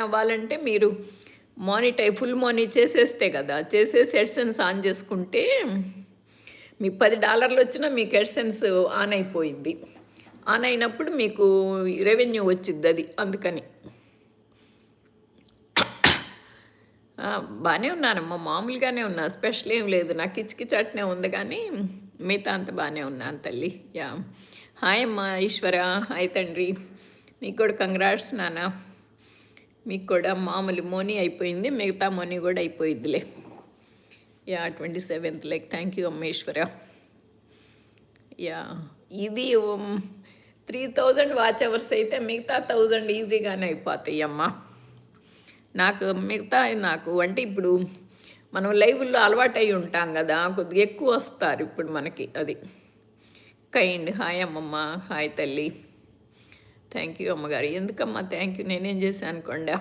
అవ్వాలంటే మీరు full money చేసేస్తే కదా! చేసేసి అడ్సెన్స్ ఆన్ చేసుకుంటే మీకు $10 వచ్చినా మీకు అడ్సెన్స్ ఆన్ అయిపోయిద్ది. ఆన్ అయినప్పుడు మీకు రెవెన్యూ వచ్చిద్దది అందుకని. బానే ఉన్నానమ్మా. మామూలుగానే ఉన్నా. స్పెషల్ ఏం లేదు. నాకు కిచకిచాటనే ఉంది గానీ, మిగతా అంతా బానే ఉన్నాను తల్లి. యాహ్! హాయ్ అమ్మా ఈశ్వర. హాయ్ తండ్రి. నీకు కూడా కంగ్రాట్స్ నాన్న. మీకు కూడా మామూలు మోనీ అయిపోయింది. మిగతా మనీ గూడా అయిపోయిద్దిలే. యాహ్! 27థ్ లైక్ థ్యాంక్ యూ అమ్మ ఈశ్వర. యాహ్! ఇది 3000 వాచ్ అవర్స్ అయితే మిగతా 1000 ఈజీగానే అయిపోతాయమ్మా. నాకు అంటే ఇప్పుడు మనం లైవ్‌లో అలవాటయ్యి ఉంటాం గదా! కొద్దిగా ఎక్కువొస్తారు ఇప్పుడు మనకి అది. హాయ్ అమ్మమ్మ. హాయ్ తల్లి. థ్యాంక్ యూ అమ్మగారు. ఎందుకమ్మా థ్యాంక్ యూ నేనేం చేశాను కొండా?